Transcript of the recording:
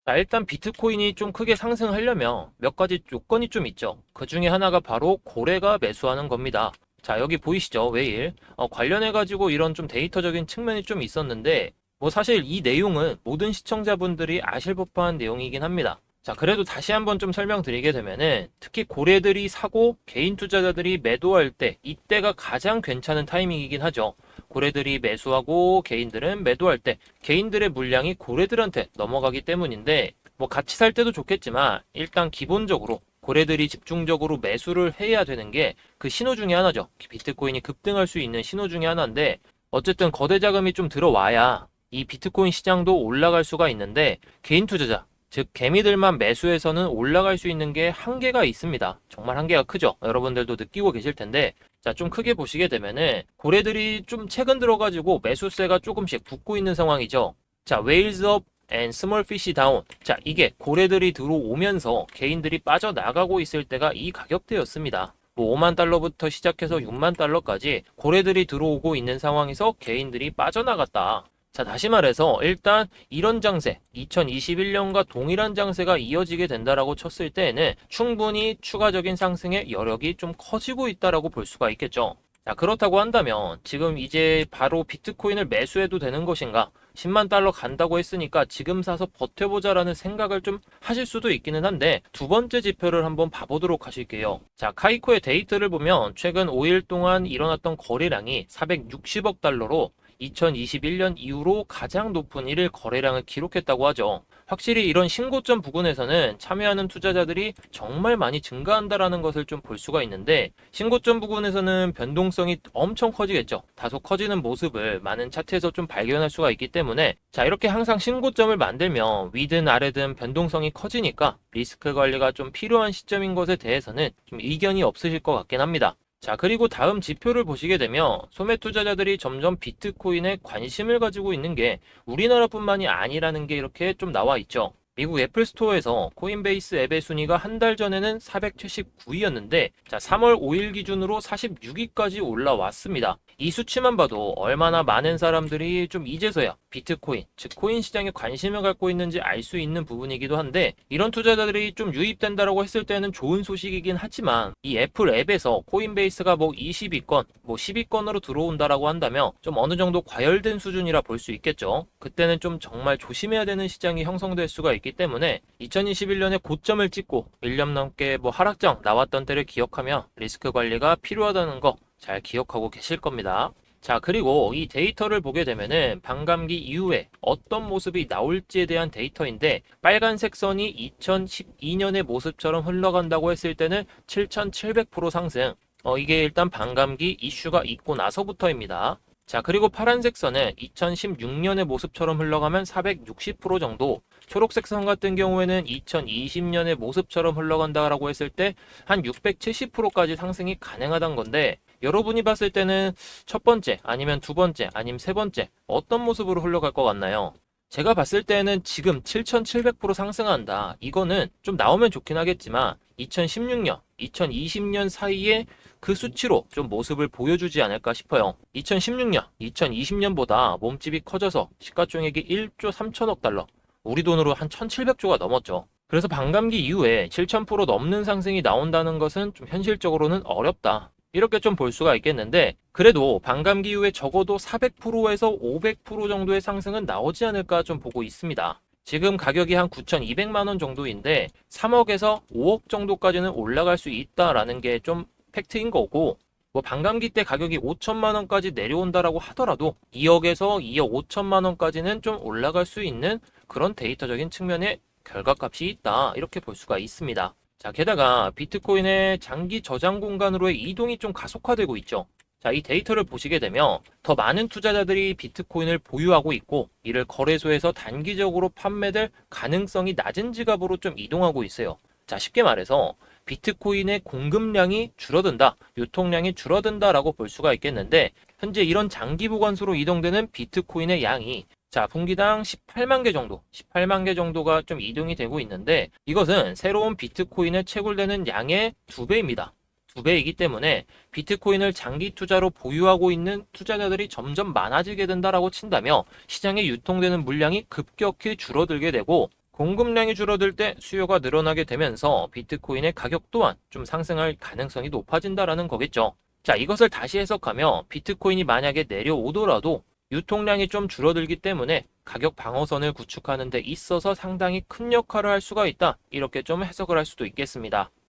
자, 일단 비트코인이 좀 크게 상승하려면 몇 가지 요건이 좀 있죠. 그 중에 하나가 바로 고래가 매수하는 겁니다. 자, 여기 보이시죠? 웨일. 관련해가지고 이런 좀 데이터적인 측면이 좀 있었는데, 뭐 사실 이 내용은 모든 시청자분들이 아실 법한 내용이긴 합니다. 자, 그래도 다시 한번 좀 설명드리게 되면은, 특히 고래들이 사고 개인 투자자들이 매도할 때, 이때가 가장 괜찮은 타이밍이긴 하죠. 고래들이 매수하고 개인들은 매도할 때, 개인들의 물량이 고래들한테 넘어가기 때문인데, 뭐 같이 살 때도 좋겠지만 일단 기본적으로 고래들이 집중적으로 매수를 해야 되는 게 그 신호 중에 하나죠. 비트코인이 급등할 수 있는 신호 중에 하나인데, 어쨌든 거대 자금이 좀 들어와야 이 비트코인 시장도 올라갈 수가 있는데, 개인 투자자 즉 개미들만 매수해서는 올라갈 수 있는 게 한계가 있습니다. 정말 한계가 크죠. 여러분들도 느끼고 계실 텐데, 자, 좀 크게 보시게 되면은 고래들이 좀 최근 들어가지고 매수세가 조금씩 붙고 있는 상황이죠. 자, whales up and small fish down. 자, 이게 고래들이 들어오면서 개인들이 빠져나가고 있을 때가 이 가격대였습니다. 뭐 5만 달러부터 시작해서 6만 달러까지 고래들이 들어오고 있는 상황에서 개인들이 빠져나갔다. 자, 다시 말해서 일단 이런 장세, 2021년과 동일한 장세가 이어지게 된다라고 쳤을 때에는 충분히 추가적인 상승의 여력이 좀 커지고 있다라고 볼 수가 있겠죠. 자, 그렇다고 한다면 지금 이제 바로 비트코인을 매수해도 되는 것인가? 10만 달러 간다고 했으니까 지금 사서 버텨보자라는 생각을 좀 하실 수도 있기는 한데, 두 번째 지표를 한번 봐보도록 하실게요. 자, 카이코의 데이터를 보면 최근 5일 동안 일어났던 거래량이 460억 달러로 2021년 이후로 가장 높은 1일 거래량을 기록했다고 하죠. 확실히 이런 신고점 부근에서는 참여하는 투자자들이 정말 많이 증가한다라는 것을 좀 볼 수가 있는데, 신고점 부근에서는 변동성이 엄청 커지겠죠. 다소 커지는 모습을 많은 차트에서 좀 발견할 수가 있기 때문에, 자, 이렇게 항상 신고점을 만들면 위든 아래든 변동성이 커지니까 리스크 관리가 좀 필요한 시점인 것에 대해서는 좀 이견이 없으실 것 같긴 합니다. 자, 그리고 다음 지표를 보시게 되면 소매 투자자들이 점점 비트코인에 관심을 가지고 있는 게 우리나라뿐만이 아니라는 게 이렇게 좀 나와 있죠. 미국 애플 스토어에서 코인베이스 앱의 순위가 한 달 전에는 479위였는데, 자, 3월 5일 기준으로 46위까지 올라왔습니다. 이 수치만 봐도 얼마나 많은 사람들이 좀 이제서야 비트코인, 즉 코인 시장에 관심을 갖고 있는지 알 수 있는 부분이기도 한데, 이런 투자자들이 좀 유입된다라고 했을 때는 좋은 소식이긴 하지만, 이 애플 앱에서 코인베이스가 뭐 20위권, 뭐 10위권으로 들어온다라고 한다면 좀 어느 정도 과열된 수준이라 볼 수 있겠죠. 그때는 좀 정말 조심해야 되는 시장이 형성될 수가 있기 때문에 2021년에 고점을 찍고 1년 넘게 뭐 하락장 나왔던 때를 기억하며 리스크 관리가 필요하다는 거 잘 기억하고 계실 겁니다. 자, 그리고 이 데이터를 보게 되면은 반감기 이후에 어떤 모습이 나올지에 대한 데이터인데, 빨간색 선이 2012년의 모습처럼 흘러간다고 했을 때는 7,700% 상승. 이게 일단 반감기 이슈가 있고 나서부터입니다. 자, 그리고 파란색 선은 2016년의 모습처럼 흘러가면 460% 정도, 초록색 선 같은 경우에는 2020년의 모습처럼 흘러간다라고 했을 때 한 670%까지 상승이 가능하다는 건데, 여러분이 봤을 때는 첫 번째, 아니면 두 번째, 아니면 세 번째, 어떤 모습으로 흘러갈 것 같나요? 제가 봤을 때는 지금 7,700% 상승한다. 이거는 좀 나오면 좋긴 하겠지만, 2016년, 2020년 사이에 그 수치로 좀 모습을 보여주지 않을까 싶어요. 2016년, 2020년보다 몸집이 커져서 시가총액이 1조 3천억 달러, 우리 돈으로 한 1,700조가 넘었죠. 그래서 반감기 이후에 7,000% 넘는 상승이 나온다는 것은 좀 현실적으로는 어렵다, 이렇게 좀 볼 수가 있겠는데, 그래도 반감기 이후에 적어도 400%에서 500% 정도의 상승은 나오지 않을까 좀 보고 있습니다. 지금 가격이 한 9,200만 원 정도인데 3억에서 5억 정도까지는 올라갈 수 있다라는 게 좀 팩트인 거고, 뭐 반감기 때 가격이 5천만 원까지 내려온다라고 하더라도 2억에서 2억 5천만 원까지는 좀 올라갈 수 있는 그런 데이터적인 측면의 결과값이 있다, 이렇게 볼 수가 있습니다. 자, 게다가 비트코인의 장기 저장 공간으로의 이동이 좀 가속화되고 있죠. 자, 이 데이터를 보시게 되면 더 많은 투자자들이 비트코인을 보유하고 있고, 이를 거래소에서 단기적으로 판매될 가능성이 낮은 지갑으로 좀 이동하고 있어요. 자, 쉽게 말해서 비트코인의 공급량이 줄어든다, 유통량이 줄어든다라고 볼 수가 있겠는데, 현재 이런 장기 보관소로 이동되는 비트코인의 양이, 자, 분기당 18만 개 정도, 18만 개 정도가 좀 이동이 되고 있는데, 이것은 새로운 비트코인에 채굴되는 양의 2배입니다. 2배이기 때문에 비트코인을 장기 투자로 보유하고 있는 투자자들이 점점 많아지게 된다라고 친다며 시장에 유통되는 물량이 급격히 줄어들게 되고, 공급량이 줄어들 때 수요가 늘어나게 되면서 비트코인의 가격 또한 좀 상승할 가능성이 높아진다라는 거겠죠. 자, 이것을 다시 해석하면 비트코인이 만약에 내려오더라도 유통량이 좀 줄어들기 때문에 가격 방어선을 구축하는 데 있어서 상당히 큰 역할을 할 수가 있다. 이렇게 좀 해석을 할 수도 있겠습니다.